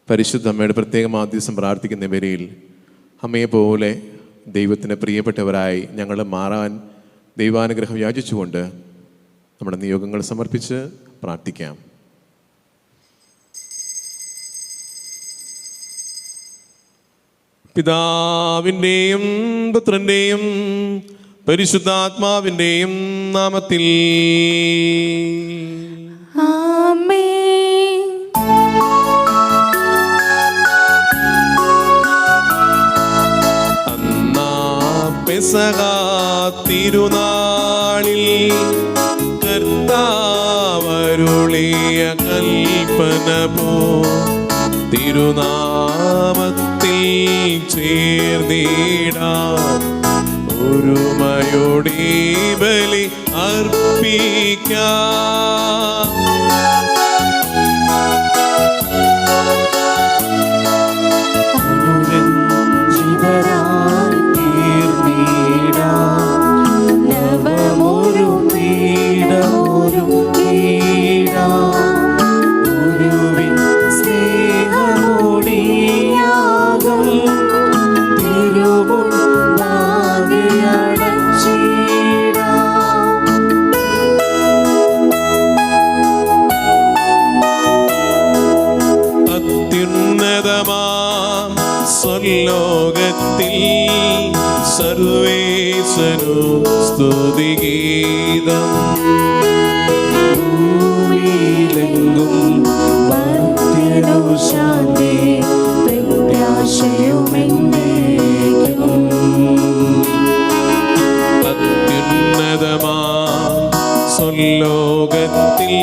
പരിശുദ്ധ അമ്മയുടെ പ്രത്യേക മാധ്യസ്ഥം പ്രാർത്ഥിക്കുന്ന ഇവരിൽ അമ്മയെ പോലെ ദൈവത്തിന് പ്രിയപ്പെട്ടവരായി ഞങ്ങൾ മാറാൻ ദൈവാനുഗ്രഹം യാചിച്ചുകൊണ്ട് നമ്മുടെ നിയോഗങ്ങൾ സമർപ്പിച്ച് പ്രാർത്ഥിക്കാം. പിതാവിൻ്റെയും പുത്രൻ്റെയും പരിശുദ്ധാത്മാവിൻ്റെയും നാമത്തിൽ ആമേൻ. അന്നാ പെസഹ തിരുനാളിൽ കർത്താവരുളിയ കൽപ്പന പോ തിരുനാമത്തിൽ ചേർന്നിടാം ഒരുമയോടെ ബലി അർപ്പിക്കാം. അനുരഞ്ജിതരായി തീർന്നിടാം നവമൊരു പീഠമൊരുക്കിടാം. ഗുരുവിൻ സ്നേഹമൊടിയാകും തിരുമുൻപാകെ അടച്ചിടാം. അത്യുന്നതമാം സ്വർലോകത്തിൽ സർവേശ്വരു സ്തുതിഗീതം. ഭൂമിയിലെങ്ങും മർത്യനു ശാന്തി പ്രത്യാശയുമെന്നേക്കും. അത്യുന്നതമാം സ്വർലോകത്തിൽ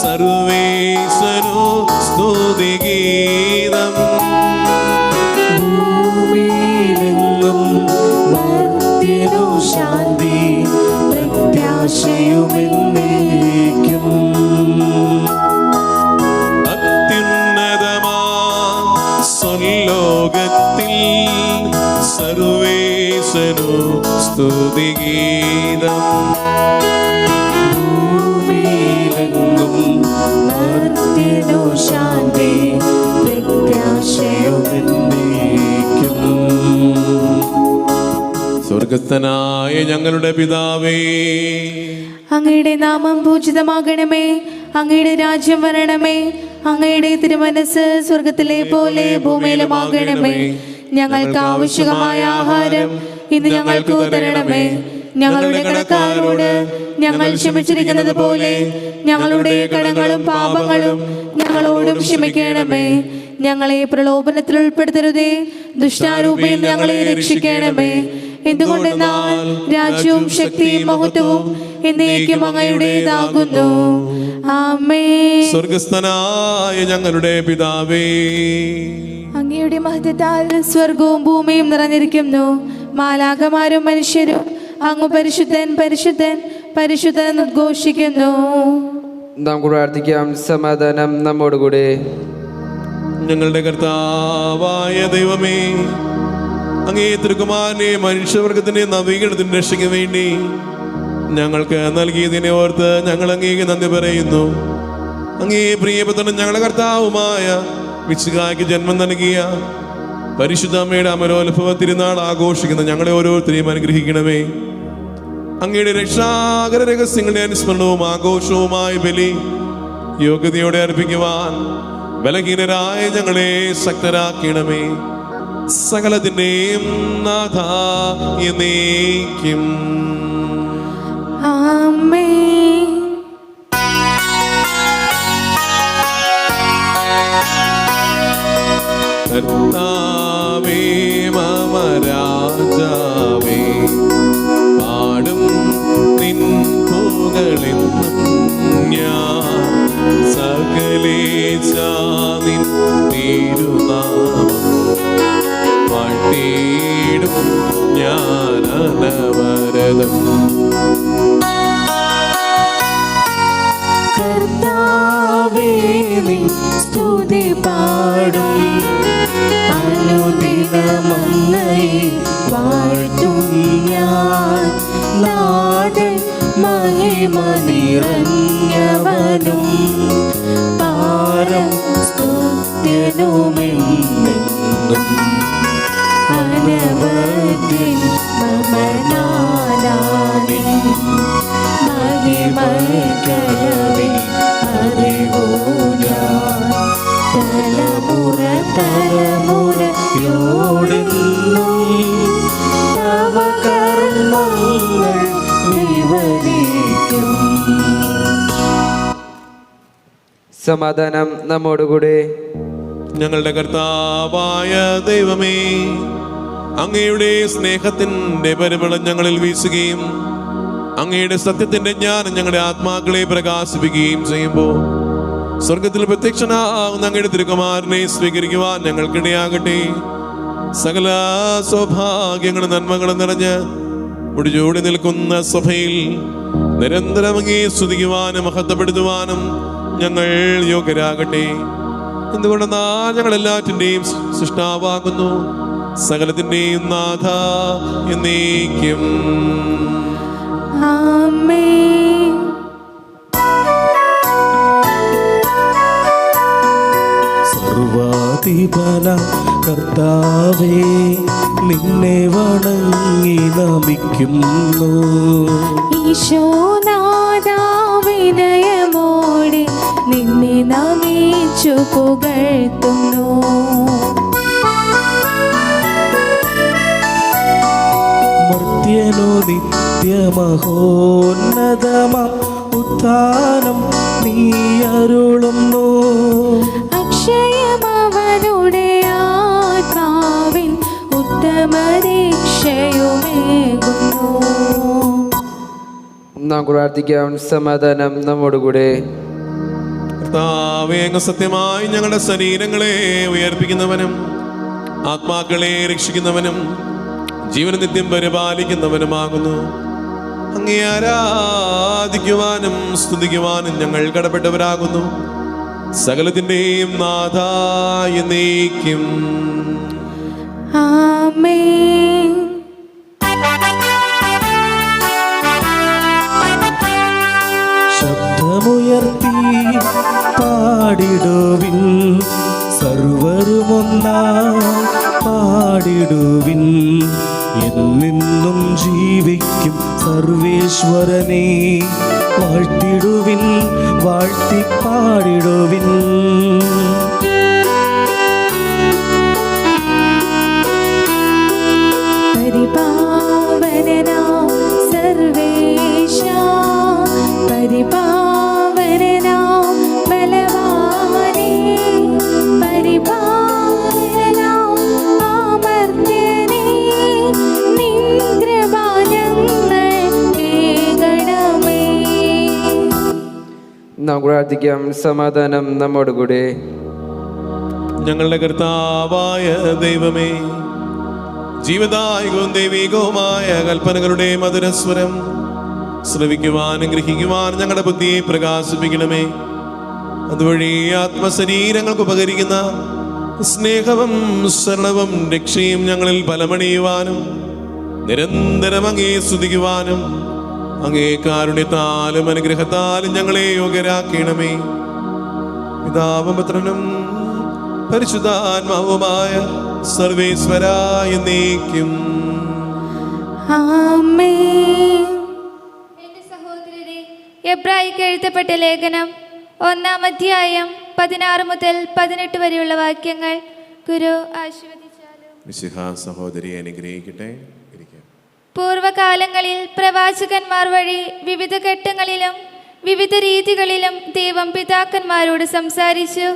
സർവേശ്വരു സ്തുതിഗീതം. ഭൂമിയിലെങ്ങും മർത്യനു ശാന്തി പ്രത്യാശയുമെന്നേക്കും. അത്യുന്നതമാം സ്വർലോകത്തിൽ സർവേശ്വരു സ്തുതിഗീതം. ഭൂമിയിലെങ്ങും മർത്യനു ശാന്തി പ്രത്യാശയുമെന്നേക്കും. സ്വർഗസ്ഥനായ ഞങ്ങളുടെ പിതാവേ, അങ്ങയുടെ നാമം പൂജിതമാകണമേ. അങ്ങയുടെ രാജ്യം വരണമേ. അങ്ങയുടെ തിരുമനസ് സ്വർഗത്തിലെ പോലെ ഭൂമിയിലുമാകണമേ. ഞങ്ങൾക്ക് ആവശ്യമായ ആഹാരം ഇന്ന് ഞങ്ങൾക്ക് തരണമേ. ഞങ്ങളുടെ കടക്കാരോട് ഞങ്ങൾ ക്ഷമിച്ചിരിക്കുന്നത് പോലെ ഞങ്ങളുടെ കടങ്ങളും പാപങ്ങളും ഞങ്ങളോടും ക്ഷമിക്കണമേ. ഞങ്ങളെ പ്രലോഭനത്തിൽ ഉൾപ്പെടുത്തരുതേ, ദുഷ്ടാരൂപയിൽ ഞങ്ങളെ രക്ഷിക്കണമേ. എന്തുകൊണ്ടെന്നാൽ രാജ്യവും ശക്തിയും മഹത്വവും എന്നേക്കും അങ്ങയുടേതാകുന്നു. ആമേൻ. സ്വർഗസ്ഥനായ ഞങ്ങളുടെ പിതാവേ, അങ്ങയുടെ മഹത്വത്താൽ സ്വർഗവും ഭൂമിയും നിറഞ്ഞിരിക്കുന്നു. മാലാഖമാരും മനുഷ്യരും അങ്ങ് പരിശുദ്ധൻ പരിശുദ്ധൻ പരിശുദ്ധൻ എന്ന് ഉദ്ഘോഷിക്കുന്നു. നമുക്ക് പ്രാർത്ഥിക്കാം. സമാധാനം നമ്മോടുകൂടെ. ഞങ്ങളുടെ കർത്താവായ ദൈവമേ, അങ്ങേ തിരുക്കുമാരനെ മനുഷ്യവർഗത്തിന്റെ നവീകരണത്തിന് രക്ഷയ്ക്ക് വേണ്ടി ഞങ്ങൾക്ക് നൽകിയതിനെ ഓർത്ത് ഞങ്ങൾ അങ്ങേക്ക് നന്ദി പറയുന്നു. അങ്ങേ പ്രിയപുത്രനും ഞങ്ങളുടെ കർത്താവുമായ മിശിഹായ്ക്ക് ജന്മം നൽകിയ പരിശുദ്ധ അമ്മയുടെ അമരോത്ഭവ തിരുനാൾ ആഘോഷിക്കുന്ന ഞങ്ങളെ ഓരോരുത്തരെയും അനുഗ്രഹിക്കണമേ. അങ്ങയുടെ രക്ഷാകര രഹസ്യങ്ങളുടെ അനുസ്മരണവും ആഘോഷവുമായ ബലി യോഗ്യതയോടെ അർപ്പിക്കുവാൻ ബലഹീനരായ ഞങ്ങളെ ശക്തരാക്കണമേ. സകലത്തിന്റെയും നാഥ എന്നേക്കും. ആമേൻ. കർത്താവേ മമ രാജാവേ, പാടും നിൻ പുകഴെന്നും ഞാൻ. സകലേശാ നിൻ തിരുനാമം പാടിയിടും ഞാൻ അനവരതം. കർത്താവേ നിൻ സ്തുതി പാടും. അനുദിനമങ്ങയെ വാഴ്ത്തും ഞാൻ. നാഥൻ മഹിമ നിറഞ്ഞവനും പാരം സ്തുതി നിത്യനുമെന്നും അനവധ്യൻ മമനാദാനിൻ മഹിമകളവിൽ അറിവൂ ഞാൻ തലമുറ തലമുറയോടെന്നും തവ കർമ്മങ്ങൾ വിവരിക്കും. സമാധാനം നമ്മോടുകൂടെ. ഞങ്ങളുടെ കർത്താവായ ദൈവമേ, അങ്ങയുടെ സ്നേഹത്തിന്റെ പരിമളം ഞങ്ങളിൽ വീശുകയും അങ്ങയുടെ സത്യത്തിന്റെ ജ്ഞാനം ഞങ്ങളുടെ ആത്മാക്കളെ പ്രകാശിപ്പിക്കുകയും ചെയ്യുമ്പോൾ സ്വർഗത്തിൽ പ്രത്യക്ഷനാകുന്ന അങ്ങയുടെ തിരുകുമാരനെ സ്വീകരിക്കുവാൻ ഞങ്ങൾക്കിടയാകട്ടെ. സകല സൗഭാഗ്യങ്ങളും നന്മകളും നിറഞ്ഞ് മുടിചൂടി നിൽക്കുന്ന സഭയിൽ നിരന്തരം അങ്ങേ സ്തുതിക്കുവാനും മഹത്വപ്പെടുത്തുവാനും ഞങ്ങൾ യോഗ്യരാകട്ടെ. എന്തുകൊണ്ടെന്നാൽ ഞങ്ങൾ എല്ലാറ്റിൻ്റെയും സൃഷ്ടാവാകുന്നു, സകലത്തിൻ്റെയും നാഥ എന്നേക്കും. ആമേൻ. സർവാധിപന കർത്താവേ, നിന്നെ വണങ്ങി നമിക്കുന്നു. ഈശോനാഥാ വിനയമോടെ നിന്നെ നമിച്ചു പുകഴ്ത്തുന്നു. മർത്യനു നിത്യമഹോന്നതമാം ഉത്ഥാനം നീ അരുളുന്നു. അക്ഷയമവനുടെ ആത്മാവിൻ ഉത്തമരക്ഷയുമേകുന്നു. നാം പ്രാർത്ഥിക്കാം. സമാധാനം നമ്മോടുകൂടെ. കർത്താവേ, അങ്ങ് സത്യമായി ഞങ്ങളുടെ ശരീരങ്ങളെ ഉയർപ്പിക്കുന്നവനും ആത്മാക്കളെ രക്ഷിക്കുന്നവനും ജീവൻ നിത്യം പരിപാലിക്കുന്നവനുമാകുന്നു. അങ്ങേ ആരാധിക്കുവാനും സ്തുതിക്കുവാനും ഞങ്ങൾ കടപ്പെട്ടവരാകുന്നു. സകലത്തിൻ്റെയും നാഥ എന്നേക്കും. ആമേൻ. ശബ്ദമുയർത്തി പാടിടുവിൻ, സർവരുമൊന്നായി പാടിടുവിൻ. എന്നെന്നും ജീവിക്കും സർവേശ്വരനെ വാഴ്ത്തിടുവിൻ, വാഴ്ത്തിപ്പാടിടുവിൻ. പരിപാവനനാം സർവേശാ, പരിപാവനനാം ബലവാനേ, പരിപാവനനാം അമർത്യനേ, നിൻ കൃപ ഞങ്ങൾക്കേകണമേ. നാം പ്രാർത്ഥിക്കാം. സമാധാനം നമ്മോടുകൂടെ. ഞങ്ങളുടെ കർത്താവായ ദൈവമേ, ജീവദായകവും ദൈവികവുമായ കൽപ്പനകളുടെ മധുരസ്വരം ശ്രവിക്കുവാനും ഗ്രഹിക്കുവാൻ ഞങ്ങളുടെ ബുദ്ധിയെ പ്രകാശിപ്പിക്കണമേ. അതുവഴി ആത്മശരീരങ്ങൾക്ക് ഉപകരിക്കുന്ന സ്നേഹവും ശരണവും രക്ഷയും ഞങ്ങളിൽ ഫലമണിയുവാനും നിരന്തരം അങ്ങേ സ്തുതിക്കുവാനും അങ്ങേ കാരുണ്യത്താലും അനുഗ്രഹത്താലും ഞങ്ങളെ യോഗ്യരാക്കണമേ. പിതാവും പുത്രനും പരിശുദ്ധാത്മാവുമായ സർവേശ്വരായ എന്നേക്കും. ആമേൻ. എന്റെ സഹോദരരെ, എബ്രായിക്ക് എഴുതപ്പെട്ട ലേഖനം 1-ാം അധ്യായം 16 മുതൽ 18 വരെയുള്ള വാക്യങ്ങൾ ഗുരു ആശീർവദിച്ചാലും. മിശിഹാ സഹോദരിയെ അനുഗ്രഹിക്കട്ടെ. പൂർവകാലങ്ങളിൽ പ്രവാചകന്മാർ വഴി വിവിധ ഘട്ടങ്ങളിലും വിവിധ രീതികളിലും ദൈവം പിതാക്കന്മാരോട് സംസാരിച്ചു.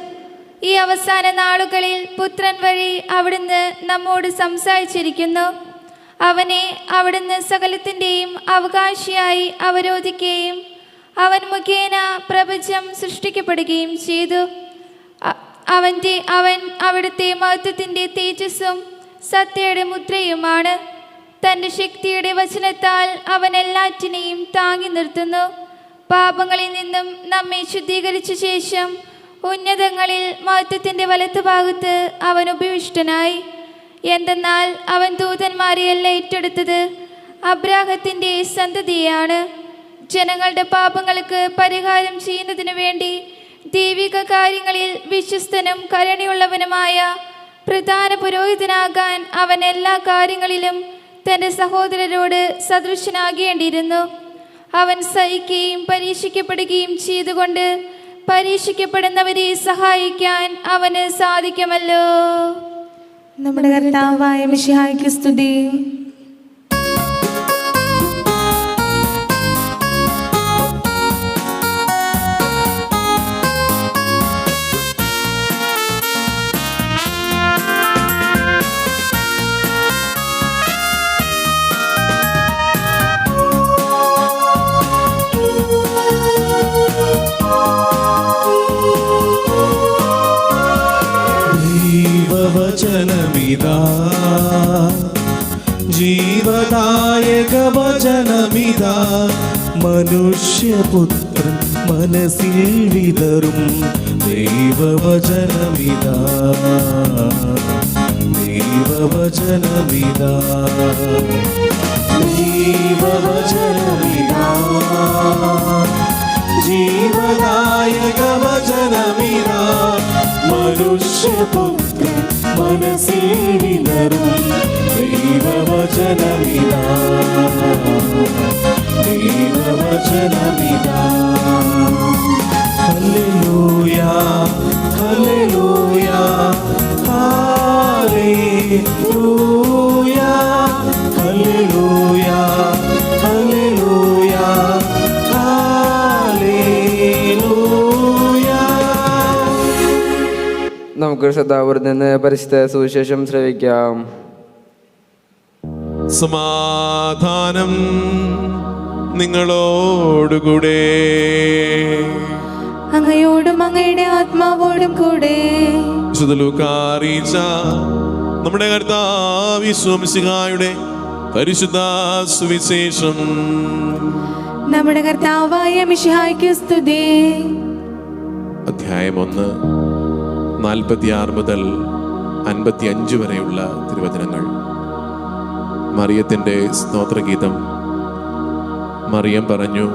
ഈ അവസാന നാളുകളിൽ പുത്രൻ വഴി അവിടുന്ന് നമ്മോട് സംസാരിച്ചിരിക്കുന്നു. അവനെ അവിടുന്ന് സകലത്തിൻ്റെയും അവകാശിയായി അവരോധിക്കുകയും അവൻ മുഖേന പ്രപഞ്ചം സൃഷ്ടിക്കപ്പെടുകയും ചെയ്തു. അവൻ അവിടുത്തെ മഹത്വത്തിൻ്റെ തേജസ്സും സത്യയുടെ മുദ്രയുമാണ്. തൻ്റെ ശക്തിയുടെ വചനത്താൽ അവൻ എല്ലാറ്റിനെയും താങ്ങി നിർത്തുന്നു. പാപങ്ങളിൽ നിന്നും നമ്മെ ശുദ്ധീകരിച്ച ശേഷം ഉന്നതങ്ങളിൽ മഹത്വത്തിൻ്റെ വലത്തുഭാഗത്ത് അവൻ ഉപവിഷ്ടനായി. എന്തെന്നാൽ അവൻ ദൂതന്മാരെയല്ല ഏറ്റെടുത്തത്, അബ്രാഹത്തിൻ്റെ സന്തതിയാണ്. ജനങ്ങളുടെ പാപങ്ങൾക്ക് പരിഹാരം ചെയ്യുന്നതിനു വേണ്ടി ദൈവിക കാര്യങ്ങളിൽ വിശ്വസ്തനും കരുണയുള്ളവനുമായ പ്രധാന പുരോഹിതനാകാൻ അവൻ എല്ലാ കാര്യങ്ങളിലും തൻ്റെ സഹോദരരോട് സദൃശനാകേണ്ടിയിരുന്നു. അവൻ സഹിക്കുകയും പരീക്ഷിക്കപ്പെടുകയും ചെയ്തുകൊണ്ട് പരീക്ഷിക്കപ്പെടുന്നവരെ സഹായിക്കാൻ അവന് സാധിക്കുമല്ലോ. നമ്മുടെ കർത്താവായ മിശിഹായ്ക്ക് സ്തുതി. ദൈവവചനമിതാ ജീവദായക വചനമിതാ മനുഷ്യപുത്രൻ മനസ്സിൽ വിതറും ദൈവവചനമിതാ ദൈവവചനമിതാ ദൈവവചനമിതാ ജീവദായക വചനമിതാ മനുഷ്യപുത്രൻ മനസ്സിൽ വിതറും ദൈവവചനമിതാ ദൈവവചനമിതാ ഹല്ലേലൂയ ഹല്ലേലൂയ ഹല്ലേലൂയ ഹല്ലേലൂയ ഹല്ലേലൂയ നമുക്ക് ശ്രദ്ധാപൂർവ്വം നിന്ന് പരിശുദ്ധ സുവിശേഷം ശ്രവിക്കാം. സമാധാനം നിങ്ങളോടുകൂടെ. അങ്ങയോടും അങ്ങയുടെ ആത്മാവോടും കൂടെ. വിശുദ്ധ ലൂക്കാ അറിയിച്ച നമ്മുടെ കർത്താവ് യേശു മിശിഹായുടെ പരിശുദ്ധ സുവിശേഷം. നമ്മുടെ കർത്താവായ മിശിഹായ്ക്ക് സ്തുതി. അധ്യായം 1 46 മുതൽ 55 വരെയുള്ള തിരുവചനങ്ങൾ. മറിയത്തിൻ്റെ സ്തോത്രഗീതം. മറിയം പറഞ്ഞു,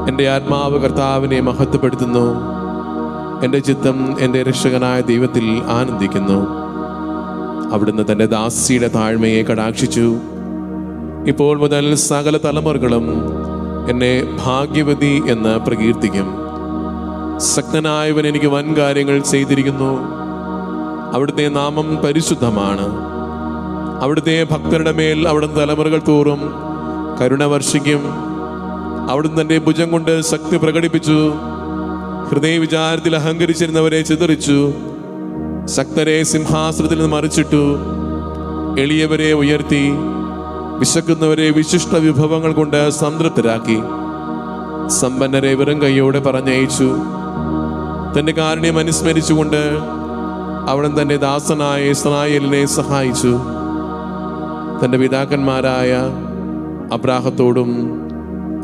എൻ്റെ ആത്മാവ് കർത്താവിനെ മഹത്വപ്പെടുത്തുന്നു, എൻ്റെ ചിത്തം എൻ്റെ രക്ഷകനായ ദൈവത്തിൽ ആനന്ദിക്കുന്നു. അവിടുന്ന് തൻ്റെ ദാസിയുടെ താഴ്മയെ കടാക്ഷിച്ചു. ഇപ്പോൾ മുതൽ സകല തലമുറകളും എന്നെ ഭാഗ്യവതി എന്ന് പ്രകീർത്തിക്കും. ശക്തനായവൻ എനിക്ക് വൻ കാര്യങ്ങൾ ചെയ്തിരിക്കുന്നു. അവിടുത്തെ നാമം പരിശുദ്ധമാണ്. അവിടുത്തെ ഭക്തരുടെ മേൽ അവിടുന്ന് തലമുറകൾ തോറും കരുണ വർഷിക്കും. അവിടുന്ന് തൻ്റെ ഭുജം കൊണ്ട് ശക്തി പ്രകടിപ്പിച്ചു. ഹൃദയ വിചാരത്തിൽ അഹങ്കരിച്ചിരുന്നവരെ ചിതറിച്ചു. ശക്തരെ സിംഹാസനത്തിൽ നിന്ന് മറിച്ചിട്ടു. എളിയവരെ ഉയർത്തി. വിശക്കുന്നവരെ വിശിഷ്ട വിഭവങ്ങൾ കൊണ്ട് സംതൃപ്തരാക്കി. സമ്പന്നരെ വെറും കൈയോടെ പറഞ്ഞയച്ചു. തൻ്റെ കാരുണ്യം അനുസ്മരിച്ചുകൊണ്ട് അവൻ തൻ്റെ ദാസനായ ഇസ്രായേലിനെ സഹായിച്ചു. തൻ്റെ പിതാക്കന്മാരായ അബ്രാഹത്തോടും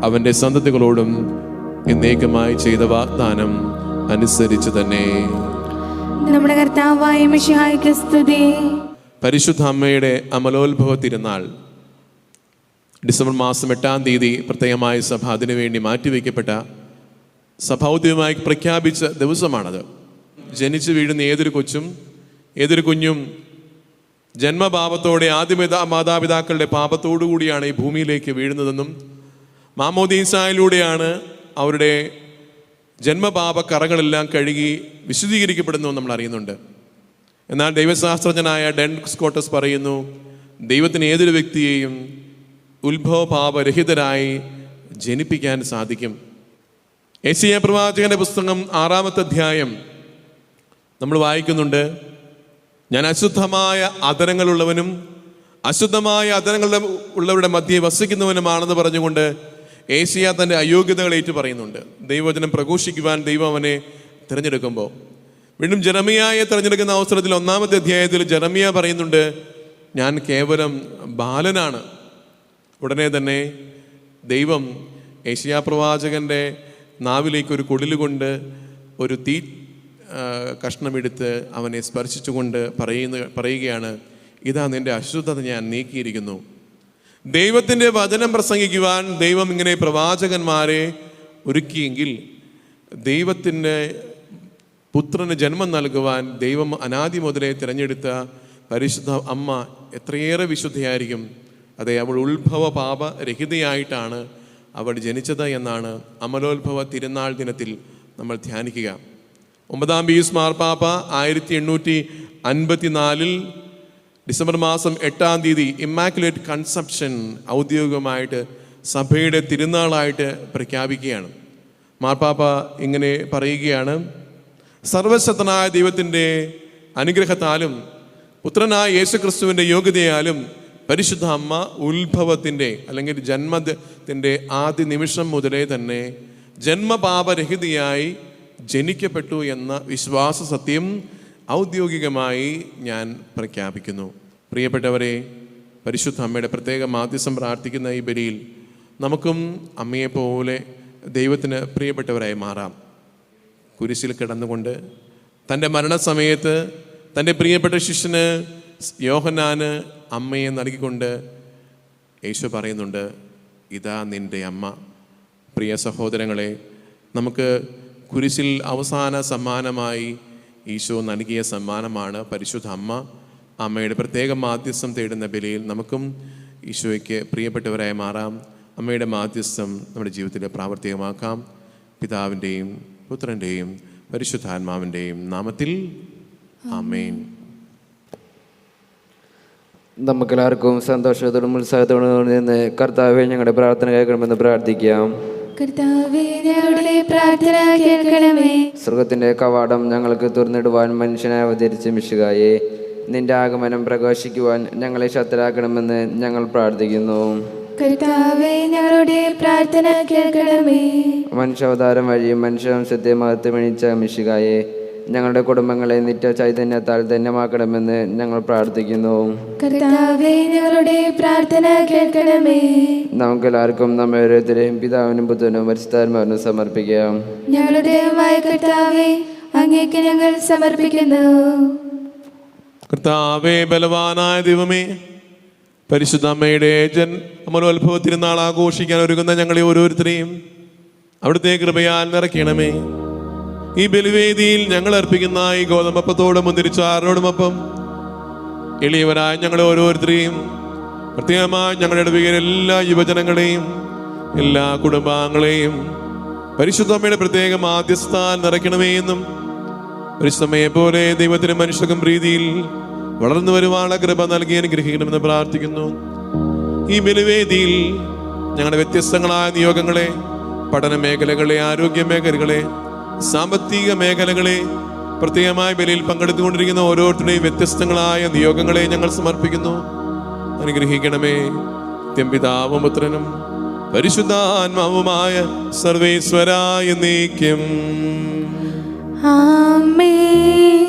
അവൻ്റെ സന്തതികളോടും എന്നേക്കുമായി ചെയ്ത വാഗ്ദാനം അനുസരിച്ച് തന്നെ. നമ്മുടെ കർത്താവായ മിശിഹായ്ക്ക് സ്തുതി. പരിശുദ്ധ അമ്മയുടെ അമലോത്ഭവ തിരുനാൾ ഡിസംബർ മാസം 8-ാം തീയതി പ്രത്യേകമായ സഭ അതിനുവേണ്ടി മാറ്റിവെക്കപ്പെട്ട സഭൗദ്യമായി പ്രഖ്യാപിച്ച ദിവസമാണത്. ജനിച്ചു വീഴുന്ന ഏതൊരു കൊച്ചും ഏതൊരു കുഞ്ഞും ജന്മപാപത്തോടെ മാതാപിതാക്കളുടെ പാപത്തോടു കൂടിയാണ് ഈ ഭൂമിയിലേക്ക് വീഴുന്നതെന്നും മാമോദീസായിലൂടെയാണ് അവരുടെ ജന്മപാപ കറകളെല്ലാം കഴുകി വിശുദ്ധീകരിക്കപ്പെടുന്നു നമ്മൾ അറിയുന്നുണ്ട്. എന്നാൽ ദൈവശാസ്ത്രജ്ഞനായ ഡെൻ സ്കോട്ടസ് പറയുന്നു, ദൈവത്തിന് ഏതൊരു വ്യക്തിയെയും ഉത്ഭവപാപരഹിതരായി ജനിപ്പിക്കാൻ സാധിക്കും. യെശയ്യാ പ്രവാചകന്റെ പുസ്തകം 6-ാമത്തെ അധ്യായം നമ്മൾ വായിക്കുന്നുണ്ട്, ഞാൻ അശുദ്ധമായ അധരങ്ങളുള്ളവനും അശുദ്ധമായ അധരങ്ങളുടെ ഉള്ളവരുടെ മധ്യേ വസിക്കുന്നവനുമാണെന്ന് പറഞ്ഞുകൊണ്ട് യെശയ്യാ തൻ്റെ അയോഗ്യതകൾ ഏറ്റു പറയുന്നുണ്ട്. ദൈവവചനം പ്രഘോഷിക്കുവാൻ ദൈവം അവനെ തിരഞ്ഞെടുക്കുമ്പോൾ വീണ്ടും ജെറമിയായെ തിരഞ്ഞെടുക്കുന്ന അവസരത്തിൽ 1-ാമത്തെ അധ്യായത്തിൽ ജെറമിയ പറയുന്നുണ്ട്, ഞാൻ കേവലം ബാലനാണ്. ഉടനെ തന്നെ ദൈവം യെശയ്യാ പ്രവാചകൻ്റെ നാവിലേക്ക് ഒരു കുടിലുകൊണ്ട് ഒരു തീ കഷ്ണമെടുത്ത് അവനെ സ്പർശിച്ചുകൊണ്ട് പറയുകയാണ്, ഇതാ നിൻ്റെ അശുദ്ധത ഞാൻ നീക്കിയിരിക്കുന്നു. ദൈവത്തിൻ്റെ വചനം പ്രസംഗിക്കുവാൻ ദൈവം ഇങ്ങനെ പ്രവാചകന്മാരെ ഒരുക്കിയെങ്കിൽ ദൈവത്തിൻ്റെ പുത്രന് ജന്മം നൽകുവാൻ ദൈവം അനാദി മുതലേ തിരഞ്ഞെടുത്ത പരിശുദ്ധ അമ്മ എത്രയേറെ വിശുദ്ധയായിരിക്കും. അതെ, അവൾ ഉത്ഭവ പാപരഹിതയായിട്ടാണ് അവൾ ജനിച്ചത് എന്നാണ് അമലോത്ഭവ തിരുനാൾ ദിനത്തിൽ നമ്മൾ ധ്യാനിക്കുക. 9-ാം പീയൂസ് മാർപ്പാപ്പ 1854 ഡിസംബർ മാസം 8-ാം തീയതി ഇമ്മാക്കുലേറ്റ് കൺസെപ്ഷൻ ഔദ്യോഗികമായിട്ട് സഭയുടെ തിരുനാളായിട്ട് പ്രഖ്യാപിക്കുകയാണ്. മാർപ്പാപ്പ ഇങ്ങനെ പറയുകയാണ്: സർവശക്തനായ ദൈവത്തിൻ്റെ അനുഗ്രഹത്താലും പുത്രനായ യേശുക്രിസ്തുവിൻ്റെ യോഗ്യതയാലും പരിശുദ്ധ അമ്മ ഉത്ഭവത്തിൻ്റെ അല്ലെങ്കിൽ ജന്മത്തിൻ്റെ ആദ്യ നിമിഷം മുതലേ തന്നെ ജന്മപാപരഹിതയായി ജനിക്കപ്പെട്ടു എന്ന വിശ്വാസ സത്യം ഔദ്യോഗികമായി ഞാൻ പ്രഖ്യാപിക്കുന്നു. പ്രിയപ്പെട്ടവരെ, പരിശുദ്ധ അമ്മയുടെ പ്രത്യേക മാധ്യസ്ഥം പ്രാർത്ഥിക്കുന്ന ഈ ബലിയിൽ നമുക്കും അമ്മയെപ്പോലെ ദൈവത്തിന് പ്രിയപ്പെട്ടവരായി മാറാം. കുരിശിൽ കിടന്നുകൊണ്ട് തൻ്റെ മരണസമയത്ത് തൻ്റെ പ്രിയപ്പെട്ട ശിഷ്യന് യോഹന്നാന് അമ്മയെ നൽകിക്കൊണ്ട് യേശു പറയുന്നുണ്ട്, ഇതാ നിൻ്റെ അമ്മ. പ്രിയ സഹോദരങ്ങളെ, നമുക്ക് കുരിശിൽ അവസാന സമ്മാനമായി ഈശോ നൽകിയ സമ്മാനമാണ് പരിശുദ്ധ അമ്മ. അമ്മയുടെ പ്രത്യേക മാധ്യസ്ഥം തേടുന്ന ബലിയിൽ നമുക്കും ഈശോയ്ക്ക് പ്രിയപ്പെട്ടവരായി മാറാം. അമ്മയുടെ മാധ്യസ്ഥം നമ്മുടെ ജീവിതത്തിൽ പ്രാവർത്തികമാക്കാം. പിതാവിൻ്റെയും പുത്രൻ്റെയും പരിശുദ്ധാത്മാവിൻ്റെയും നാമത്തിൽ ആമേൻ. നമുക്കെല്ലാവർക്കും സന്തോഷത്തോടും ഉത്സാഹത്തോടും നിന്ന് കർത്താവേ ഞങ്ങളുടെ പ്രാർത്ഥന കേൾക്കണമെന്ന് പ്രാർത്ഥിക്കാം. കർത്താവേ, ഞങ്ങളുടെ പ്രാർത്ഥന കേൾക്കണമേ. സ്വർഗത്തിന്റെ കവാടം ഞങ്ങൾക്ക് തുറന്നിടുവാൻ മനുഷ്യനായി അവതരിച്ച മിശിഹായേ, നിന്റെ ആഗമനം പ്രകാശിക്കുവാൻ ഞങ്ങളെ ശക്തരാക്കണമെന്ന് ഞങ്ങൾ പ്രാർത്ഥിക്കുന്നു. കർത്താവേ, ഞങ്ങളുടെ പ്രാർത്ഥന കേൾക്കണമേ. മനുഷ്യാവതാരം വഴി മനുഷ്യവംശത്തെ മഹത്വമണിച്ച മിശിഹായേ, ഞങ്ങളുടെ കുടുംബങ്ങളെ നിത്യ ചൈതന്യത്താൽ ധന്യമാക്കണമെന്ന് ഞങ്ങൾ പ്രാർത്ഥിക്കുന്നു. കർത്താവേ, ഞങ്ങളുടെ പ്രാർത്ഥന കേൾക്കണമേ. നമുക്കെല്ലാവർക്കും നമ്മെ ഓരോരുത്തരെയും പിതാവിനും പുത്രനും പരിശുദ്ധാത്മാവിനും സമർപ്പിക്കാം. ഞങ്ങളുടെ ദൈവമായ കർത്താവേ, അങ്ങേക്ക് ഞങ്ങൾ സമർപ്പിക്കുന്നു. കർത്താവേ, ബലവാനായ ദൈവമേ, പരിശുദ്ധ അമ്മയുടെ അമലോത്ഭവ തിരുനാൾ ആഘോഷിക്കാൻ ഒരുങ്ങുന്ന ഞങ്ങളെ ഓരോരുത്തരെയും അവിടുത്തെ കൃപയാൽ നിറയ്ക്കണമേ. ഈ ബലിവേദിയിൽ ഞങ്ങൾ അർപ്പിക്കുന്ന ഈ ഗോതമ്പത്തോടും മുന്തിരിച്ചാറിനോടുമൊപ്പം എളിയവരായ ഞങ്ങളെ ഓരോരുത്തരെയും, പ്രത്യേകമായി ഞങ്ങളുടെ ഇടവകയിലെ എല്ലാ യുവജനങ്ങളെയും എല്ലാ കുടുംബാംഗങ്ങളെയും പരിശുദ്ധമ്മയുടെ പ്രത്യേക മാധ്യസ്ഥാൽ നിറയ്ക്കണമേ എന്നും പരിശുദ്ധമ്മയെ പോലെ ദൈവത്തിന് മനുഷ്യർക്കും പ്രീതിയിൽ വളർന്നു വരുവാനുള്ള കൃപ നൽകി അനുഗ്രഹിക്കണമെന്ന് പ്രാർത്ഥിക്കുന്നു. ഈ ബലിവേദിയിൽ ഞങ്ങളുടെ വ്യത്യസ്തങ്ങളായ നിയോഗങ്ങളെ, പഠന മേഖലകളെ, ആരോഗ്യ മേഖലകളെ, സാമ്പത്തിക മേഖലകളെ, പ്രത്യേകമായ ബലിയിൽ പങ്കെടുത്തുകൊണ്ടിരിക്കുന്ന ഓരോരുത്തരുടെയും വ്യത്യസ്തങ്ങളായ നിയോഗങ്ങളെ ഞങ്ങൾ സമർപ്പിക്കുന്നു. അനുഗ്രഹിക്കണമേ. പിതാവും പുത്രനും പരിശുദ്ധാത്മാവുമായ സർവേശ്വരായ നീക്കം. ആമേൻ.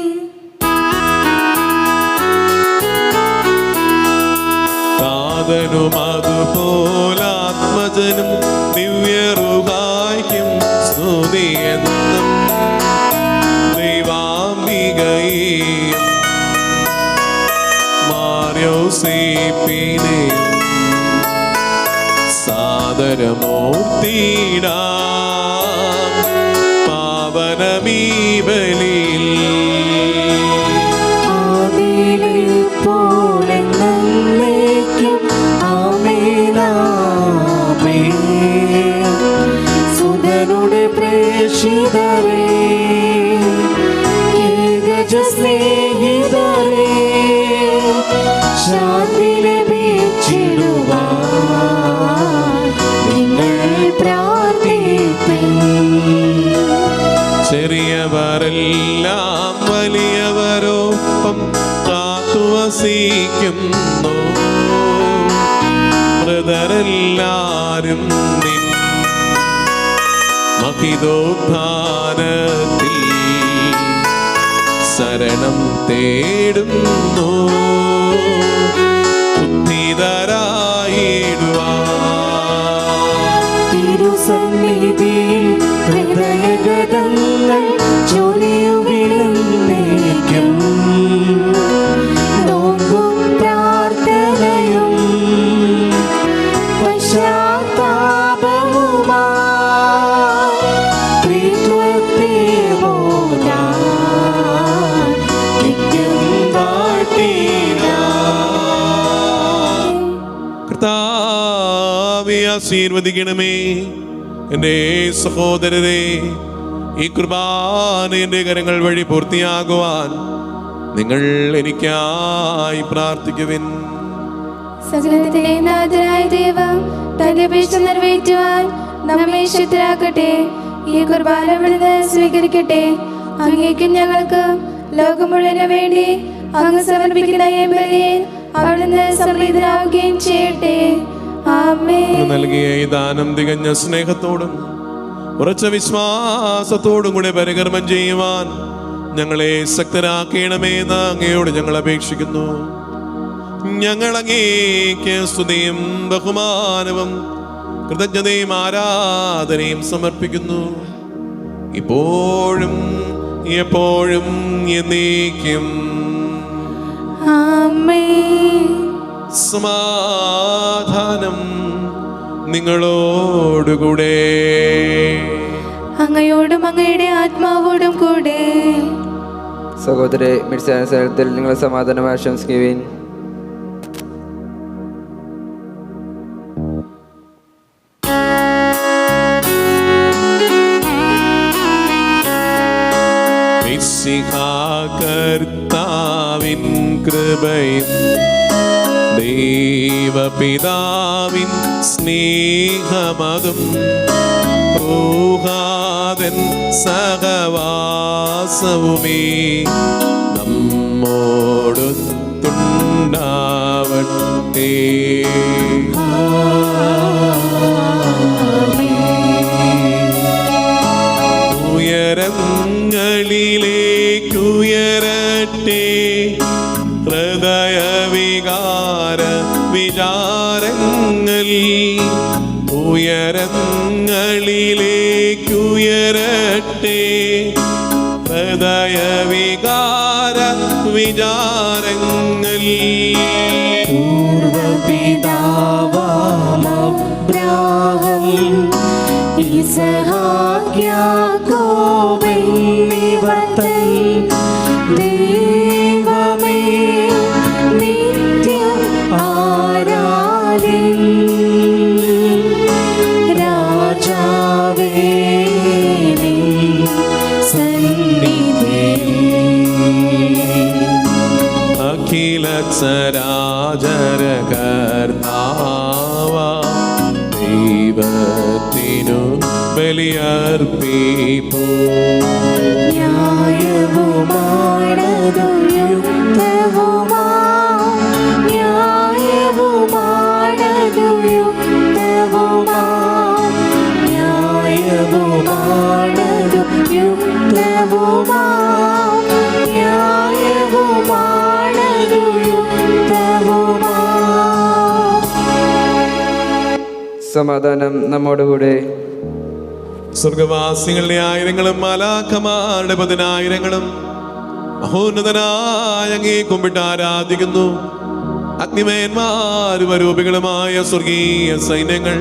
താതനും അതുപോലാത്മജനും ദിവ്യറുഹായ്ക്കും സ്തുതിയെന്നും ദൈവാംബികയും മാർയോസേപ്പിനെയും സാദരമൂർത്തിയിടാം പാവനമീ ബലിയിൽ. സുതനുടെ പ്രേക്ഷിതരേ, ഏകജ സ്നേഹിതരേ, ശാന്തി ലഭിച്ചിടുവാൻ നിങ്ങൾ പ്രാർത്ഥിപ്പിൻ. ചെറിയവരെല്ലാം വലിയവരോപ്പം കാത്തുവസിക്കുന്നു. മൃതരെല്ലാരും നിൻ മഹിതോത്ഥാനത്തിൽ ശരണം തേടുന്നു. തിരുസന്നിധിയിൽ ഹൃദയഗതങ്ങൾ ചൊരിയുവിടുന്നേക്കും. നോമ്പും പ്രാർത്ഥനയും പശ്ചാത്താപവുമായി ആശീർവദിക്കണമേ. എൻ്റെ സഹോദരരെ, ഈ കുർബാന എൻ്റെ കരങ്ങൾ വഴി പൂർത്തിയാകുവാൻ നിങ്ങൾ എനിക്കായി പ്രാർത്ഥിക്കുവിൻ. സകലത്തിലെ നാഥനായ ദൈവം തന്റെ അപേക്ഷ നിറവേറ്റുവാൻ നമ്മെ ശക്തരാക്കട്ടെ. ഈ കുർബാന ഇവിടുന്ന് സ്വീകരിക്കട്ടെ. അങ്ങേക്കും ഞങ്ങൾക്ക് ലോകം മുഴുവന് വേണ്ടി അങ്ങ് സമർപ്പിക്കുന്ന ഈ ബലിയിൽ അവിടുന്ന് സംപ്രീതനാവുകയും ചെയ്യട്ടെ. ആമേൻ. നൽകിയ ഈ ദാനം തികഞ്ഞ സ്നേഹത്തോടും ഉറച്ച വിശ്വാസത്തോടും കൂടെ പരികർമ്മം ചെയ്യുവാൻ ഞങ്ങളെ ശക്തരാക്കണമേ എന്ന് അങ്ങയോട് ഞങ്ങൾ അപേക്ഷിക്കുന്നു. ഞങ്ങൾ അങ്ങേക്ക് സ്തുതിയും ബഹുമാനവും കൃതജ്ഞതയും ആരാധനയും സമർപ്പിക്കുന്നു, ഇപ്പോഴും എപ്പോഴും എന്നേക്കും. ആമേൻ. സമാധാനം നിങ്ങളോടുകൂടെ. അങ്ങയോടും അങ്ങയുടെ ആത്മാവോടും കൂടെ. സഹോദരെ, മിർസാനുസരണത്തിൽ നിങ്ങൾ സമാധാനം ആശംസിക്കുവിൻ. കർത്താവിൻ കൃപയും ദൈവപിതാവിൻ സ്നേഹമതും ഊഹാതൻ സഹവാസവുമേ നമ്മോടൊത്തുണ്ടാവട്ടെ. ഉയരങ്ങളിലേക്കുയരട്ടെ ഹൃദയവികാര വിചാരങ്ങൾ, ഉയരങ്ങളിലേക്കുയരട്ടെ ഹൃദയവികാര വിചാരങ്ങൾ. പൂർവപിതാവാമബ്രാഹം ഇസഹാക്ക് യാക്കോബ് എന്നിവർ തൻ ദൈവമേ നിത്യം ആരാധ്യൻ. രാജാവേ നിൻ സന്നിധിയിൽ അഖില ചരാചര കർത്താവ ദൈവത്തിനു ബലിയർപ്പിപ്പൂ. ന്യായവുമാണതു യുക്തവുമാ, ന്യായവുമാണതു യുക്തവുമാ, ന്യായവുമാണതു യുക്തവുമാ, ന്യായവുമാണതു യുക്തവുമാ. സമാധാനം നമ്മോടുകൂടെ. സ്വർഗവാസികളുടെ ആയിരങ്ങളും മാലാഖമാരുടെ പതിനായിരങ്ങളും മഹോന്നതനായ അങ്ങേ കുമ്പിട്ട് ആരാധിക്കുന്നു. അഗ്നിമയന്മാരും അരൂപികളുമായ സ്വർഗീയ സൈന്യങ്ങൾ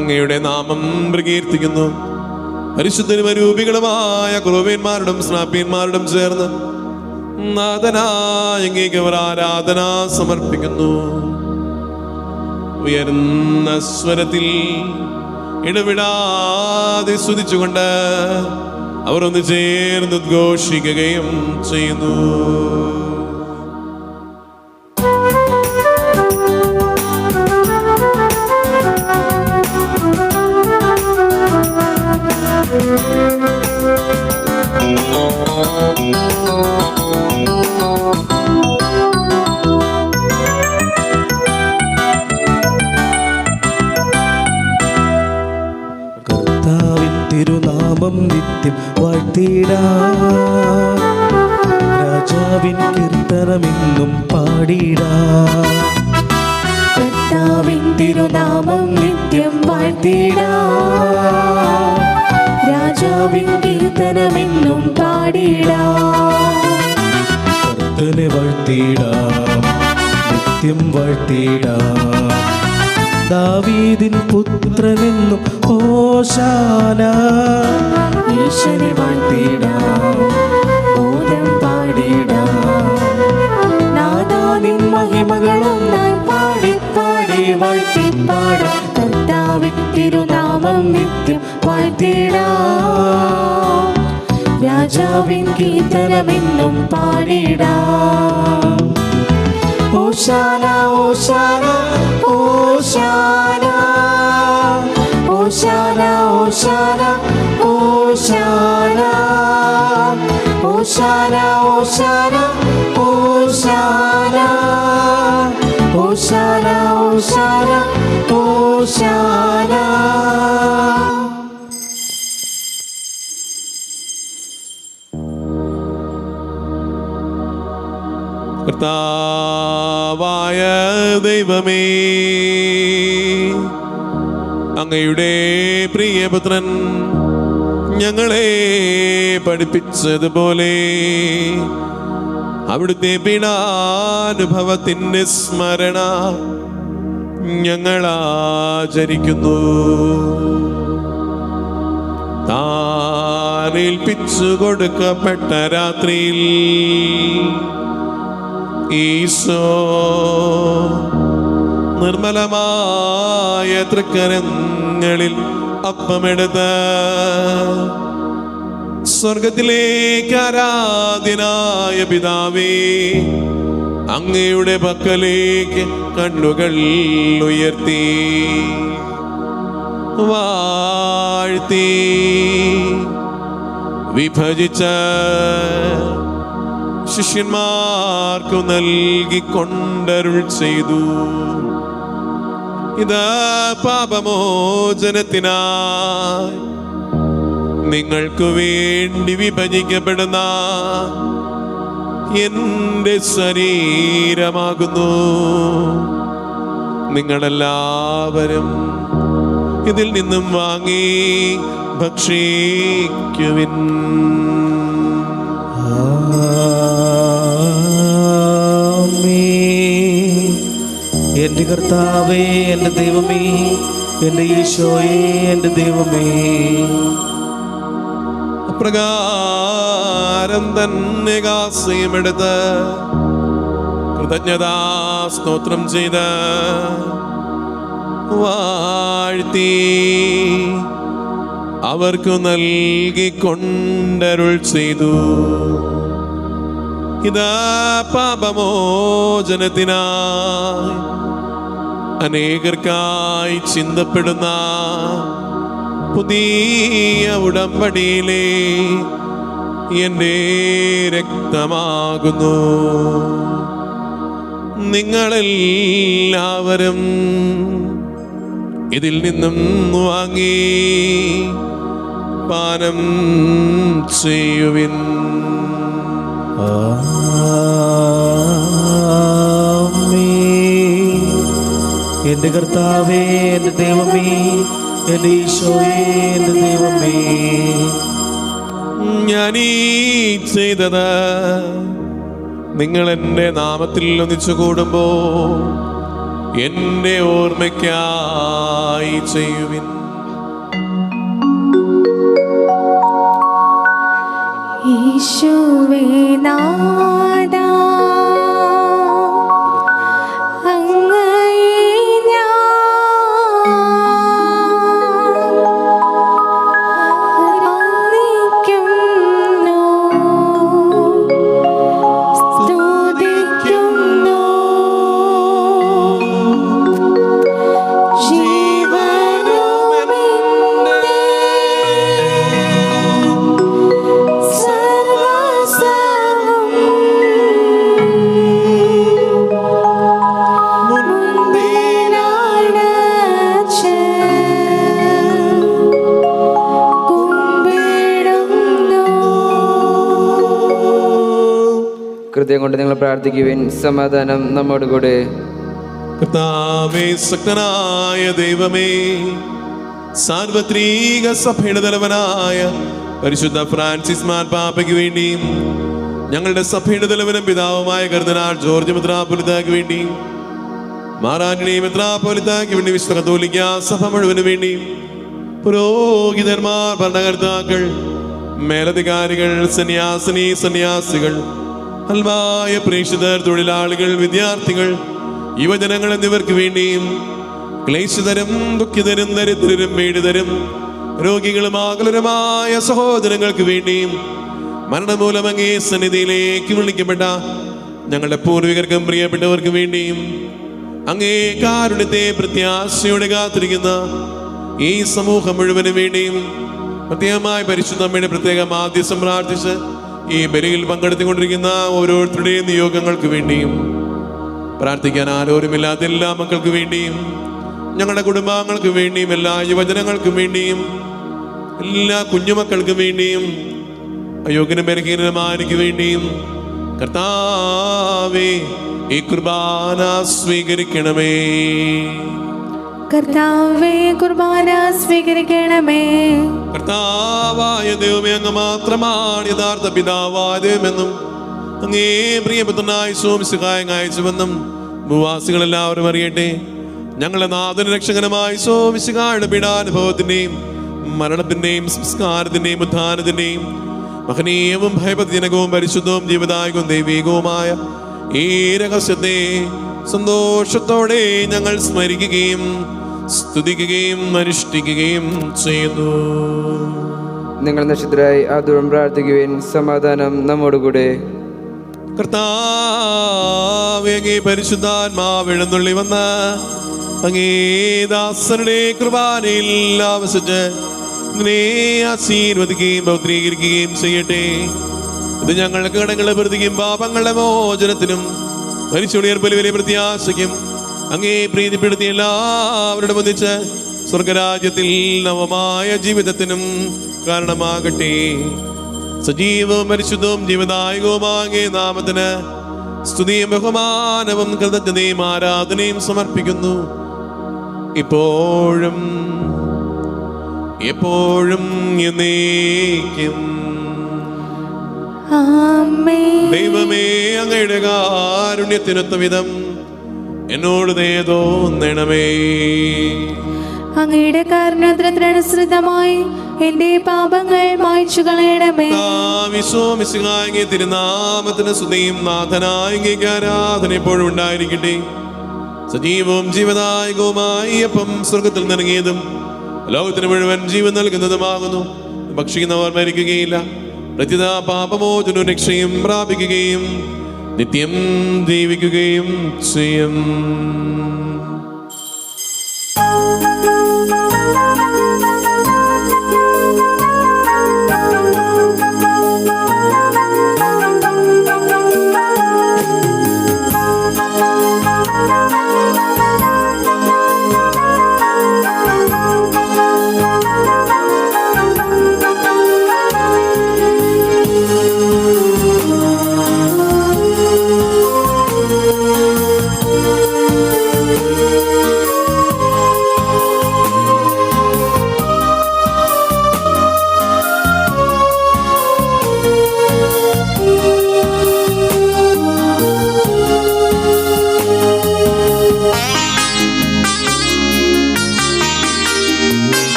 അങ്ങയുടെ നാമം പ്രകീർത്തിക്കുന്നു. പരിശുദ്ധരും അരൂപികളുമായ ക്രോവേന്മാരോടും സ്നാപ്യന്മാരോടും ചേർന്ന് നാഥനായ അങ്ങേക്ക് അവർ ആരാധന സമർപ്പിക്കുന്നു. ഉയർന്ന സ്വരത്തിൽ ഇടവിടാതെ സ്തുതിച്ചുകൊണ്ട് അവർ ഒന്ന് ചേർന്ന് ഉദ്ഘോഷിക്കുകയും ചെയ്യുന്നു. തിരുനാമം നിത്യം വാഴ്ത്തിടാം, രാജാവിൻ കീർത്തനമെന്നും പാടിടാം. കർത്താവിൻ തിരുനാമം നിത്യം വാഴ്ത്തിടാം, രാജാവിൻ കീർത്തനമെന്നും പാടിടാം. കർത്തനെ വാഴ്ത്തിടാം, നിത്യം വാഴ്ത്തിടാം. ദാവീദിൻ പുത്രനെന്നും ഹോശാന, ഈശനെ വാഴ്ത്തിടാം, ഓരം പാടിടാം. നാദാനിൻ മഹിമകളൊന്നായി പാടി പാടി വാഴ്ത്തിപ്പാടാം. കർത്താവിൻ തിരുനാമം നിത്യം വാഴ്ത്തിടാം. രാജാവിൻ കീർത്തനമെന്നും പാടിടാം. ഓശാന ഓശാന ഓശാന ഓശാന ഓശാന ഓശാന ഓശാന ഓശാന ഓശാന ഓശാന ഓശാന ഓശാന. കർത്താവായ ദൈവമേ, അങ്ങയുടെ പ്രിയപുത്രൻ ഞങ്ങളെ പഠിപ്പിച്ചതുപോലെ അവിടുത്തെ പീഡാനുഭവത്തിൻ്റെ സ്മരണ ഞങ്ങൾ ആചരിക്കുന്നു. താനേൽപ്പിച്ചു കൊടുക്കപ്പെട്ട രാത്രിയിൽ ഈശോ നിർമ്മലമായ തൃക്കരങ്ങളിൽ അപ്പമെടുത്ത് സ്വർഗത്തിലേക്ക് ആരാധ്യനായ പിതാവേ, അങ്ങയുടെ പക്കലേക്ക് കണ്ണുകൾ ഉയർത്തി വാഴ്ത്തി വിഭജിച്ച ശിഷ്യന്മാർക്കു നൽകിക്കൊണ്ടരുൾ ചെയ്തു. ഇതാ പാപമോചനത്തിനായി നിങ്ങൾക്കു വേണ്ടി വിഭജിക്കപ്പെടുന്ന എന്റെ ശരീരമാകുന്നു. നിങ്ങളെല്ലാവരും ഇതിൽ നിന്നും വാങ്ങി ഭക്ഷിക്കുവിൻ. എൻ്റെ കർത്താവേ, എൻ്റെ ദൈവമേ, എൻ്റെ ഈശോയേ, എൻ്റെ ദൈവമേ. അപ്രകാരം തന്നെ കാസയുമെടുത്ത് കൃതജ്ഞതാ സ്തോത്രം ചെയ്ത് വാഴ്ത്തി അവർക്ക് നൽകിക്കൊണ്ടരുൾ ചെയ്തു. ഇതാ പാപമോചനത്തിനായി അനേകർക്കായി ചിന്തപ്പെടുന്ന പുതിയ ഉടമ്പടിയിലെ എൻ്റെ രക്തമാകുന്നു. നിങ്ങളെല്ലാവരും ഇതിൽ നിന്നും വാങ്ങി പാനം ചെയ്യുവിൻ. എൻ്റെ കർത്താവേ, എൻ്റെ ദൈവമേ, എൻ്റെ ഈശോയേ, എൻ്റെ ദൈവമേ. ഞാനീ ചെയ്തത് നിങ്ങൾ എൻ്റെ നാമത്തിൽ ഒന്നിച്ചു കൂടുമ്പോ എൻ്റെ ഓർമ്മയ്ക്കായി ചെയ്യുവിൻ. യേശുവേ നാഥാ, ഹൃദയം കൊണ്ട് നിങ്ങൾ പ്രാർത്ഥിക്കുവിൻ. സമാധാനം നമ്മോടുകൂടെ. കർത്താവേ, ശക്തനായ ദൈവമേ, സാർവത്രിക സഭയുടെ തലവനായ പരിശുദ്ധ ഫ്രാൻസിസ് മാർപ്പാപ്പയ്ക്ക് വേണ്ടിയും ഞങ്ങളുടെ സഭയുടെ തലവനും പിതാവുമായ കർദിനാൾ ജോർജ് മെത്രാപ്പൊലീത്തായ്ക്ക് വേണ്ടിയും മാറാന്റണി മെത്രാപ്പൊലീത്തായ്ക്ക് വേണ്ടി വിശുദ്ധ കത്തോലിക്ക സഭ മുഴുവന് വേണ്ടിയും പുരോഹിതന്മാർ, ഭരണകർത്താക്കൾ, മേലധികാരികൾ, സന്യാസികൾ, അൽമായ പ്രേക്ഷിതർ, തൊഴിലാളികൾ, വിദ്യാർത്ഥികൾ, യുവജനങ്ങൾ എന്നിവർക്ക് വേണ്ടിയും ക്ലേശിതരും ദുഃഖിതരും ദരിദ്രരും പീഡിതരും രോഗികളും ആകുലരുമായ സഹോദരങ്ങൾക്ക് വേണ്ടിയും മരണമൂലം അങ്ങേ സന്നിധിയിലേക്ക് വിളിക്കപ്പെട്ട ഞങ്ങളുടെ പൂർവികർക്കും പ്രിയപ്പെട്ടവർക്ക് വേണ്ടിയും അങ്ങേ കാരുണ്യത്തെ പ്രത്യാശയോടെ കാത്തിരിക്കുന്ന ഈ സമൂഹം മുഴുവനും വേണ്ടിയും പ്രത്യേകമായി പരിശുദ്ധ അമ്മയുടെ പ്രത്യേക മാധ്യസ്ഥം പ്രാർത്ഥിച്ച് ഈ ബലിയിൽ പങ്കെടുത്തുകൊണ്ടിരിക്കുന്ന ഓരോരുത്തരുടെയും നിയോഗങ്ങൾക്ക് വേണ്ടിയും പ്രാർത്ഥിക്കാൻ ആരോരുമില്ലാത്ത എല്ലാ മക്കൾക്ക് വേണ്ടിയും ഞങ്ങളുടെ കുടുംബാംഗങ്ങൾക്ക് വേണ്ടിയും എല്ലാ യുവജനങ്ങൾക്കും വേണ്ടിയും എല്ലാ കുഞ്ഞുമക്കൾക്കും വേണ്ടിയും അയോഗ്യനും ബലഹീനമാർക്ക് വേണ്ടിയും കർത്താവേ ഈ കുർബാന സ്വീകരിക്കണമേ. കർത്താവേ കുർബാന സ്വീകരിക്കണമേ. കർത്താവായ ദൈവമേ, അങ്ങ് മാത്രമാണ് യഥാർത്ഥ പിതാവായ ദൈവമെന്നും അങ്ങേ പ്രിയപുത്രനായ സോമിശിഹായം അയച്ചുവെന്നും ഭൂവാസികളെല്ലാവരും അറിയട്ടെ. ഞങ്ങളുടെ നാഥന രക്ഷകനമായ സോമിശിഹായുടെ പീഡാനുഭവത്തിന്റെയും മരണത്തിന്റെയും സംസ്കാരത്തിന്റെയും ഉത്ഥാനത്തിന്റെയും മഹനീയവും ഭയഭക്തിജനകവും പരിശുദ്ധവും ജീവദായകവും ദൈവികവുമായ ഈ രഹസ്യത്തെ സന്തോഷത്തോടെ ഞങ്ങൾ സ്മരിക്കുകയും സ്തുതിക്കുകയും അനുഷ്ഠിക്കുകയും ചെയ്യുന്നു. നിങ്ങൾ നക്ഷത്രായി ആദരം പ്രാർത്ഥിക്കുവിൻ. സമാധാനം നമ്മോടുകൂടെ. കർത്താവേ, അങ്ങേ പരിശുദ്ധാത്മാവ് എഴുന്നള്ളി വന്ന അങ്ങേ ദാസരുടെ കൃപാനയിൽ ആവസിച്ച് ഇങ്ങനെ ആശീർവദിക്കുകയും പൗത്രീകരിക്കുകയും ചെയ്യട്ടെ. ഇത് ഞങ്ങൾക്ക് കടങ്ങളെ പ്രതിക്കും പാപങ്ങളുടെ മോചനത്തിനും മരിച്ചുളിയർപ്പലി വലിയ പ്രത്യാശയ്ക്കും അങ്ങേ പ്രീതിപ്പെടുത്തി എല്ലാവരുടെ ഒന്നിച്ച് സ്വർഗരാജ്യത്തിൽ നവമായ ജീവിതത്തിനും കാരണമാകട്ടെ. സജീവവും പരിശുദ്ധവും ജീവദായകവുമാകെ നാമത്തിന് സ്തുതിയും ബഹുമാനവും കൃതജ്ഞതയും ആരാധനയും സമർപ്പിക്കുന്നു, ഇപ്പോഴും എപ്പോഴും എന്നേക്കും. ആമേൻ. ദൈവമേ, അങ്ങയുടെ കാരുണ്യത്തിനൊത്ത വിധം എന്നോട് ദയ തോന്നണമേ. അങ്ങയുടെ കാരുണ്യത്തിനനുസൃതമായി എന്റെ പാപങ്ങൾ മായ്ച്ചു കളയണമേ. വിശ്വമിശിഹായ തിരുനാമത്തിന് സ്തുതിയും നാഥനായ അങ്ങേക്ക് ആരാധന എപ്പോഴും ഉണ്ടായിരിക്കട്ടെ. സജീവവും ജീവദായകവുമായി അപ്പം സ്വർഗത്തിൽ നിറങ്ങിയതും ലോകത്തിന് മുഴുവൻ ജീവൻ നൽകുന്നതുമാകുന്നു. ഭക്ഷിക്കുന്നവർ മരിക്കുകയില്ല, പ്രത്യുത പാപമോചനവും രക്ഷയും പ്രാപിക്കുകയും നിത്യം ജീവിക്കുകയും ചെയ്യും.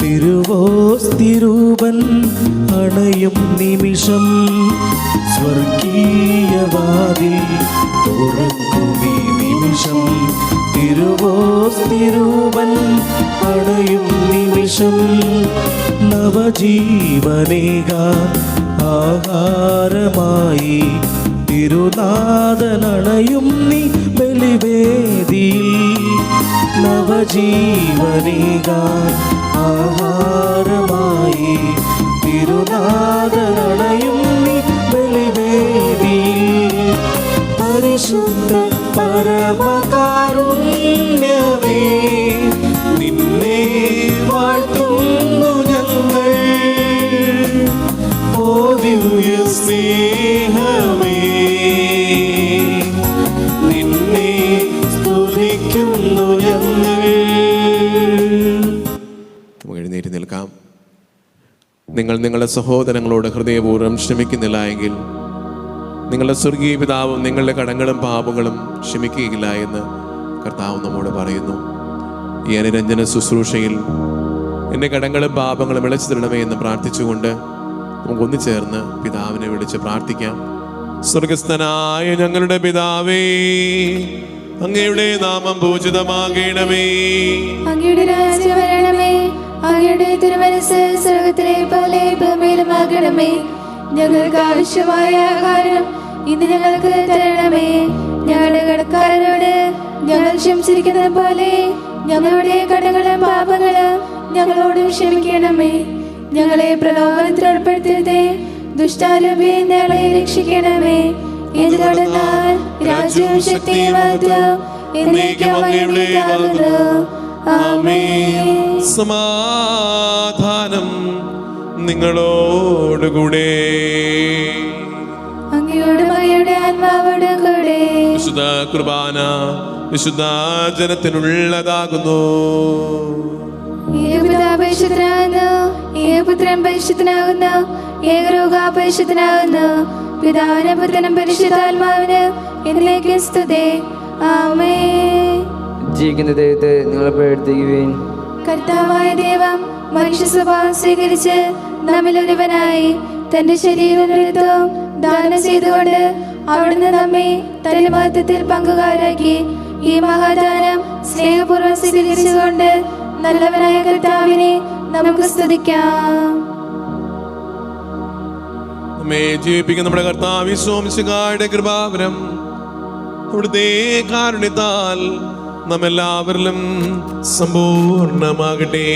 തിരുവോസ്തിരൂപൻ അണയും നിമിഷം സ്വർഗീയവാതിൽ തുറക്കുമീ നിമിഷം. തിരുവോസ്തിരൂപൻ അണയും നിമിഷം നവജീവനേകാൻ ആഹാരമായി തിരുനാഥനണയും നീ ബലിവേദിയിൽ. നവജീവനേകാൻ ആഹാരമായി തിരുനാഥനണയും നീ ബലിവേദിയിൽ. പരിശുദ്ധ പരമകാരുണ്യമേ, നിന്നെ വാഴ്ത്തുന്നു ഞങ്ങൾ. ഓ ദിവ്യ സ്നേഹമേ, നിന്നെ സ്തുതിക്കുന്നു ഞങ്ങൾ. നമുക്ക് എഴുന്നേറ്റ് നിൽക്കാം. നിങ്ങൾ നിങ്ങളുടെ സഹോദരങ്ങളോട് ഹൃദയപൂർവ്വം ക്ഷമിക്കുന്നില്ല എങ്കിൽ നിങ്ങളുടെ സ്വർഗീയ പിതാവും നിങ്ങളുടെ കടങ്ങളും പാപങ്ങളും ക്ഷമിക്കുകയില്ല എന്ന് കർത്താവ് നമ്മോട് പറയുന്നു. ഈ അനുരഞ്ജന ശുശ്രൂഷയിൽ എൻ്റെ കടങ്ങളും പാപങ്ങളും ഇളച്ചു തരണമേ എന്ന് പ്രാർത്ഥിച്ചുകൊണ്ട് നമുക്കൊന്നു ചേർന്ന് പിതാവിനെ വിളിച്ച് പ്രാർത്ഥിക്കാം. സ്വർഗസ്ഥനായ ഞങ്ങളുടെ പിതാവേ, അങ്ങയുടെ നാമം പൂജിതമാകണമേ. അങ്ങയുടെ രാജ്യം വരണമേ. അങ്ങയുടെ തിരുമനസ്സ് സ്വർഗത്തിലെ പോലെ ഭൂമിയിലുമാകണമേ. ഞങ്ങൾക്ക് ആവശ്യമായ ആഹാരം ഇന്ന് ഞങ്ങൾക്ക് തരണമേ. ഞങ്ങളുടെ കടക്കാരരോട് ഞങ്ങൾ ക്ഷമിച്ചിരിക്കുന്നത് പോലെ ഞങ്ങളുടെ കടങ്ങളും പാപങ്ങളും ഞങ്ങളോട് ക്ഷമിക്കണമേ. ഞങ്ങളെ പ്രലോഭനത്തിൽ ഉൾപ്പെടുത്തരുതേ, ദുഷ്ടാരൂപിയെ ഞങ്ങളെ രക്ഷിക്കണമേ. എന്തുകൊണ്ടെന്നാൽ രാജ്യവും ശക്തിയും മഹത്വവും എന്നേക്കും അങ്ങയുടേതാകുന്നു. ആമേൻ. സമാധാനം നിങ്ങളോടുകൂടെ. അങ്ങയോടും അങ്ങയുടെ ആത്മാവോടും കൂടെ. വിശുദ്ധ കുർബാന വിശുദ്ധ ജനത്തിനുള്ളതാകുന്നു. പരിശുദ്ധനാകുന്നു, ഏകപുത്രൻ പരിശുദ്ധനാകുന്നു, ഏകരൂഹ പരിശുദ്ധനാകുന്നു. പിതാവിനും പുത്രനും പരിശുദ്ധാത്മാവിന് എന്നേക്കും സ്തുതി. ആമേൻ. ജീവിക്കുന്ന ദൈവത്തെ നിങ്ങൾ പ്രവർത്തിക്കുവിൻ. കർത്താവായ ദൈവം മനുഷ്യ സ്വഭാവം സ്വീകരിച്ച് നമ്മിൽ ഒരുവനായി തന്റെ ശരീരവും ദാനം ചെയ്തുകൊണ്ട് അവിടുന്ന് നമ്മെ തന്റെ മഹത്വത്തിൽ പങ്കുകാരാക്കി. ഈ മഹാദാനം സ്നേഹപൂർവ്വം സ്വീകരിച്ചുകൊണ്ട് നല്ലവനായ കർത്താവിനെ നമുക്ക് സ്തുതിക്കാം. നമ്മെ ജീവിപ്പിക്കുന്ന നമ്മുടെ കർത്താവ് യേശുമിശിഹായുടെ കൃപാവരം അവിടുത്തെ കാരുണ്യത്താൽ നമ്മെല്ലാവരിലും സമ്പൂർണമാകട്ടെ.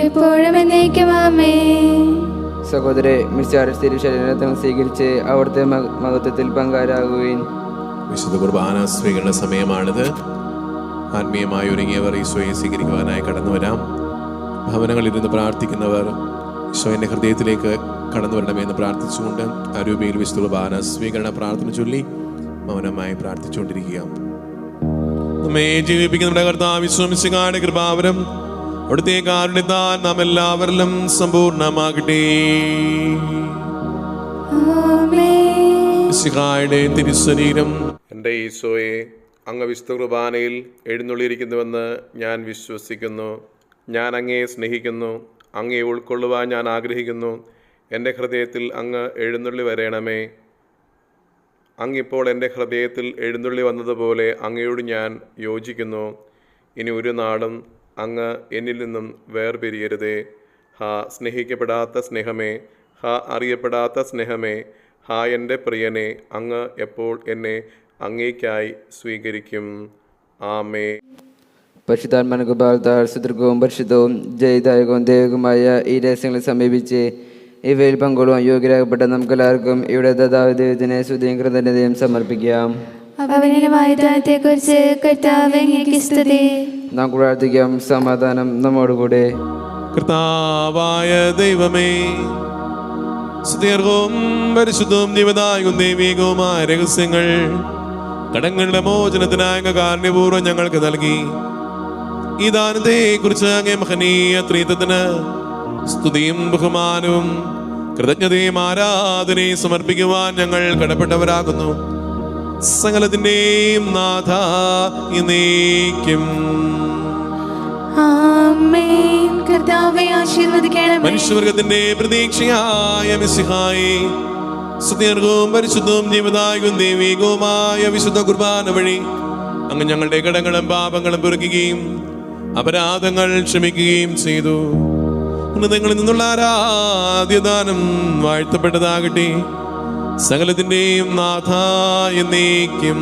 എപ്പോഴും എന്നേക്കും ആമേൻ. സഹോദരെ, മിശിഹായുടെ തിരുശരീരത്തെ സ്വീകരിച്ച് അവിടുത്തെ മഹത്വത്തിൽ പങ്കാരാകുവിൻ. വിശുദ്ധ കുർബാന സ്വീകരണ സമയമാണിത്. ആത്മീയമായി ഒരുങ്ങിയവർ ഈശോയെ സ്വീകരിക്കുവാനായി കടന്നു വരാം. ഭവനങ്ങളിലിരുന്ന് പ്രാർത്ഥിക്കുന്നവർ ഈശോയുടെ ഹൃദയത്തിലേക്ക് കടന്നു വരണമെന്ന് പ്രാർത്ഥിച്ചുകൊണ്ട് അരൂപയിൽ വിശുദ്ധ കുർബാന സ്വീകരണ പ്രാർത്ഥന ചൊല്ലി മൗനമായി പ്രാർത്ഥിച്ചുകൊണ്ടിരിക്കുക. നമ്മെ ജീവിപ്പിക്കുന്ന നമ്മുടെ കർത്താവ് യേശുമിശിഹായുടെ കൃപാവരം അവിടുത്തെ കാരുണ്യത്താൽ നാം എല്ലാവരിലും സമ്പൂർണമാകട്ടെ. മിശിഹായുടെ തിരുശരീരം. എൻ്റെ ഈശോയെ, അങ്ങ് വിശുദ്ധ കുർബാനയിൽ എഴുന്നള്ളിയിരിക്കുന്നുവെന്ന് ഞാൻ വിശ്വസിക്കുന്നു. ഞാൻ അങ്ങയെ സ്നേഹിക്കുന്നു. അങ്ങയെ ഉൾക്കൊള്ളുവാൻ ഞാൻ ആഗ്രഹിക്കുന്നു. എൻ്റെ ഹൃദയത്തിൽ അങ്ങ് എഴുന്നള്ളി വരണമേ. അങ്ങിപ്പോൾ എൻ്റെ ഹൃദയത്തിൽ എഴുന്നള്ളി വന്നതുപോലെ അങ്ങയോട് ഞാൻ യോജിക്കുന്നു. ഇനി ഒരു നാളും അങ്ങ് എന്നിൽ നിന്നും വേർപിരിയരുതേ. ഹാ സ്നേഹിക്കപ്പെടാത്ത സ്നേഹമേ, ഹാ അറിയപ്പെടാത്ത സ്നേഹമേ, ഹാ എൻ്റെ പ്രിയനെ, അങ്ങ് എപ്പോൾ എന്നെ അങ്ങേക്കായി സ്വീകരിക്കും. ആമേ. പരിശുദ്ധാത്മാനുഗ്രഹത്താൽ സുദീർഘവും പരിശുദ്ധവും ജയദായകവും ദൈവികവുമായ ഈ രഹസ്യങ്ങളെ സമീപിച്ച് ഇവയിൽ പങ്കുകൊള്ളുവാൻ യോഗ്യരാകപ്പെട്ട നമുക്കെല്ലാവർക്കും ഇവിടെ ദൈവത്തിനെ സ്തുതിയും കൃതജ്ഞതയും സമർപ്പിക്കാം. അവനീയമായത്തെക്കുറിച്ച് കർത്താവേ അങ്ങേക്ക് സ്തുതി. നാം പ്രാർത്ഥിക്കാം. സമാധാനം നമ്മോടുകൂടെ. കർത്താവായ ദൈവമേ, സുദീർഘവും പരിശുദ്ധവും ജീവദായകവും ദൈവികവുമായ രഹസ്യങ്ങൾ കടങ്ങളുടെ മോചനത്തിനായ കാരുണ്യപൂർവ്വം ഞങ്ങൾക്ക് നൽകി. ഈ ദാനത്തെ കുറിച്ച് അങ്ങേ മഹനീയ ത്രിത്വത്തിന് സ്തുതിയും ബഹുമാനവും കൃതജ്ഞതയും ആരാധനയും സമർപ്പിക്കുവാൻ ഞങ്ങൾ കടപ്പെട്ടവരാകുന്നു. സകലത്തിന്റെയും നാഥ എന്നേക്കും. ആമേൻ. കർത്താവേ ആശീർവദിക്കണമേ. മനുഷ്യവർഗത്തിന്റെ പ്രതീക്ഷയായ മിശിഹായേ, സുദീർഘവും പരിശുദ്ധവും ജീവദായകവും ദൈവികവുമായ വിശുദ്ധ കുർബാന വഴി അങ്ങ് ഞങ്ങളുടെ കടങ്ങളും പാപങ്ങളും പൊറുക്കുകയും അപരാധങ്ങൾ ക്ഷമിക്കുകയും ചെയ്തു. ഉന്നതങ്ങളിൽ നിന്നുള്ള ആരാധ്യദാനം വാഴ്ത്തപ്പെട്ടതാകട്ടെ. സകലത്തിന്റെയും നാഥ എന്നേക്കും.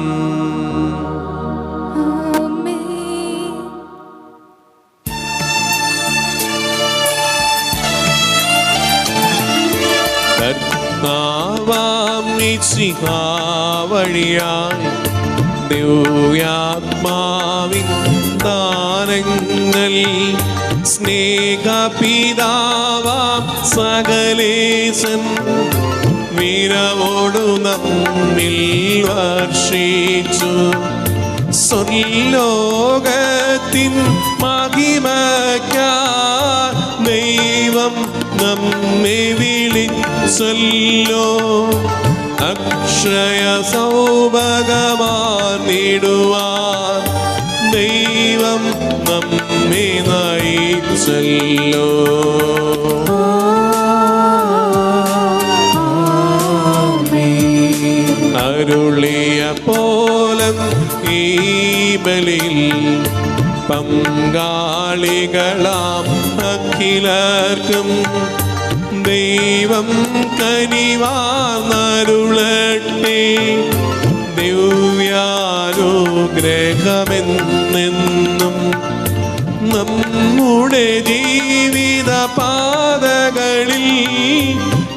കർത്താവാം മിശിഹാ വഴിയായി ദിവ്യാത്മാവിൻ ദാനങ്ങൾ സ്നേഹപിതാവാം സകലേശൻ വീരവോടു നമ്മിൽ വർഷിച്ചു. സ്വർലോകത്തിൻ മഹിമയ്ക്കായി ദൈവം നമ്മെ വിളിച്ചല്ലോ. അക്ഷയ സൗഭഗമാർന്നിടുവാൻ ദൈവം നമ്മെ നയിച്ചല്ലോ. പോലം ഈ ബലിയിൽ പങ്കാളികളാം അഖിലർക്കും ദൈവം കനിവാർന്നരുളട്ടെ. ദിവ്യാനുഗ്രഹമെന്നെന്നും നമ്മുടെ ജീവിത പാതകളിൽ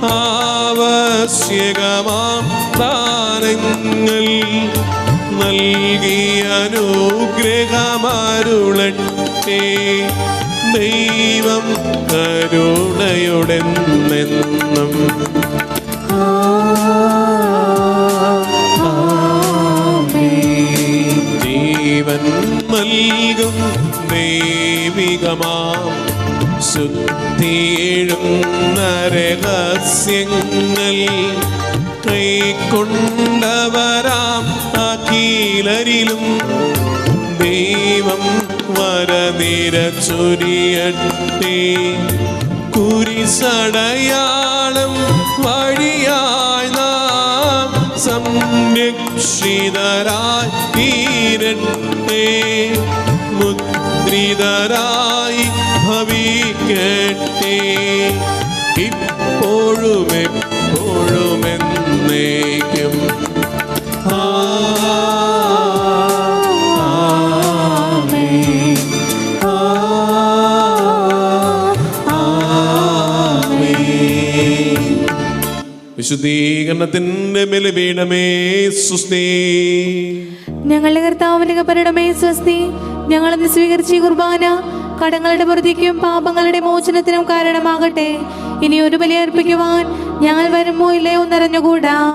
ആവശ്യകമാം ദാനങ്ങൾ നൽകി അനുഗ്രഹമരുളട്ടെ. ദൈവം കരുണയോടെന്നെന്നും ജീവൻ നൽകും ദൈവികമാം ശുദ്ധിയിടുന്ന രഹസ്യങ്ങൾ കൈക്കൊണ്ടവരാം അഖിലരിലും ദൈവം വരനിര ചൊരിയട്ടെ. കുരിശടയാളം വഴിയായി നാം സംരക്ഷിതരായി തീരട്ടെ. മുദ്രിതരായി ഭവിക്കട്ടെ. ഇപ്പോഴും എപ്പോഴും എന്നേക്കും. വിശുദ്ധീകരണത്തിന്റെ ബലിപീഠമേ സ്വസ്തി. ഞങ്ങളുടെ കർത്താവിന്റെ കബറിടമേ സ്വസ്തി. ഞങ്ങളെന്ന് സ്വീകരിച്ച ഈ കുർബാന കടങ്ങളുടെ പൊറുതിക്കും പാപങ്ങളുടെ മോചനത്തിനും കാരണമാകട്ടെ. ഇനി ഒരു ബലി അർപ്പിക്കുവാൻ ഞങ്ങൾ വരുമോ ഇല്ലയോ എന്നറിഞ്ഞുകൂടാ.